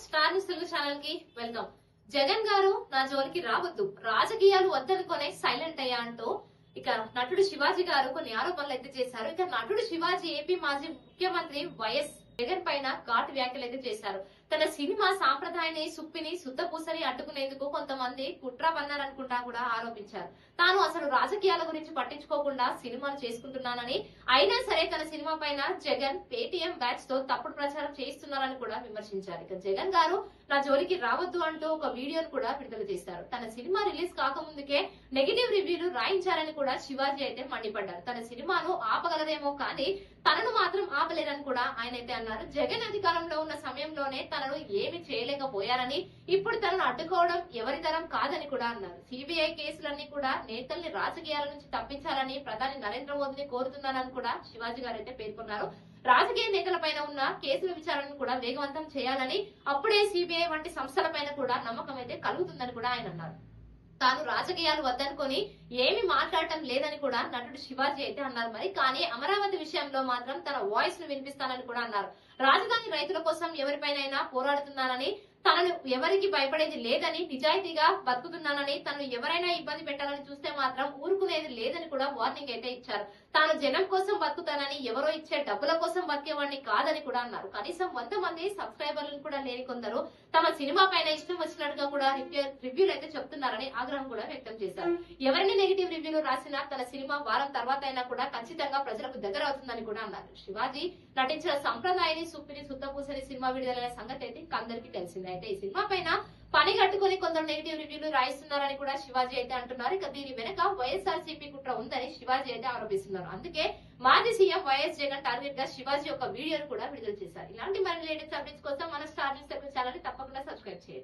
Star news Telugu channel కి welcome. Jagan గారు నా జోలికి రావద్దు, రాజకీయాలు వద్దనుకునే సైలెంట్ అయ్యా అంటూ ఇక నటుడు శివాజీ గారు కొన్ని ఆరోపణలు అయితే చేశారు. ఇక నటుడు శివాజీ ఏపీ మాజీ ముఖ్యమంత్రి వైఎస్ జగన్ పైన ఘాటు వ్యాఖ్యలు అయితే చేశారు. తన సినిమా సాంప్రదాయాన్ని సుప్పిని శుద్ధపూసని అడ్డుకునేందుకు కొంతమంది కుట్ర పన్నారనుకుంటా కూడా ఆరోపించారు. తాను అసలు రాజకీయాల గురించి పట్టించుకోకుండా సినిమాలు చేసుకుంటున్నానని, అయినా సరే తన సినిమా పైన జగన్ పేటీఎం బ్యాచ్ తో తప్పుడు ప్రచారం చేస్తున్నారని కూడా విమర్శించారు. ఇక జగన్ గారు నా జోలికి రావద్దు అంటూ ఒక వీడియోను కూడా విడుదల చేశారు. తన సినిమా రిలీజ్ కాకముందుకే నెగిటివ్ రివ్యూలు రాయించారని కూడా శివాజీ అయితే మండిపడ్డారు. తన సినిమాను ఆపగలరేమో కానీ తనను మాత్రం ఆపలేరని కూడా ఆయన అయితే అన్నారు. జగన్ అధికారంలో ఉన్న సమయంలోనే తనను ఏమి చేయలేకపోయారని, ఇప్పుడు తనను అడ్డుకోవడం ఎవరి తరం కాదని కూడా అన్నారు. సిబిఐ కేసులన్నీ కూడా నేతల్ని రాజకీయాల నుంచి తప్పించాలని ప్రధాని నరేంద్ర మోదీని కోరుతున్నానని కూడా శివాజీ గారు అయితే పేర్కొన్నారు. రాజకీయ నేతలపైన ఉన్న కేసుల విచారణను కూడా వేగవంతం చేయాలని, అప్పుడే సిబిఐ వంటి సంస్థలపైన కూడా నమ్మకం అయితే కలుగుతుందని కూడా ఆయన అన్నారు. తాను రాజకీయాలు వద్దనుకొని ఏమి మాట్లాడటం లేదని కూడా నటుడు శివాజీ అయితే అన్నారు. మరి కానీ అమరావతి విషయంలో మాత్రం తన వాయిస్ ను వినిపిస్తానని కూడా అన్నారు. రాజధాని రైతుల కోసం ఎవరిపైనైనా పోరాడుతున్నానని, తనను ఎవరికి భయపడేది లేదని, నిజాయితీగా బతుకుతున్నానని, తనను ఎవరైనా ఇబ్బంది పెట్టాలని చూస్తే మాత్రం ఊరుకునేది లేదని కూడా వార్నింగ్ అయితే ఇచ్చారు. తాను జనం కోసం బతుకుతానని, ఎవరో ఇచ్చే డబ్బుల కోసం బతికేవాడిని కాదని కూడా అన్నారు. కనీసం 100 మంది సబ్స్క్రైబర్లు కూడా లేని కొందరు తమ సినిమా పైన ఇష్టం వచ్చినట్టుగా కూడా రివ్యూలు అయితే చెప్తున్నారని ఆగ్రహం కూడా వ్యక్తం చేశారు. ఎవరిని నెగిటివ్ రివ్యూలు రాసినా తన సినిమా వారం తర్వాత అయినా కూడా ఖచ్చితంగా ప్రజలకు దగ్గర అవుతుందని కూడా అన్నారు. శివాజీ నటించిన సంప్రదాయాన్ని సుప్పిని శుద్ధపూసని సినిమా విడుదలైన సంగతి అయితే అందరికీ తెలిసిందే. అయితే ఈ సినిమా పైన పని కట్టుకుని కొందరు నెగిటివ్ రివ్యూలు రాయిస్తున్నారని కూడా శివాజీ అయితే అంటున్నారు. ఇక దీని వెనక వైఎస్ఆర్సీపీ కుట్ర ఉందని శివాజీ అయితే ఆరోపిస్తున్నారు. అందుకే మాజీ సీఎం వైఎస్ జగన్ టార్గెట్ గా శివాజీ ఒక వీడియోను కూడా విడుదల చేశారు. ఇలాంటి మరిన్ని లేటెస్ట్ అప్డేట్స్ కోసం మన స్టార్ న్యూస్ తెలుగు ఛానల్ ని తప్పకుండా సబ్స్క్రైబ్ చేయండి.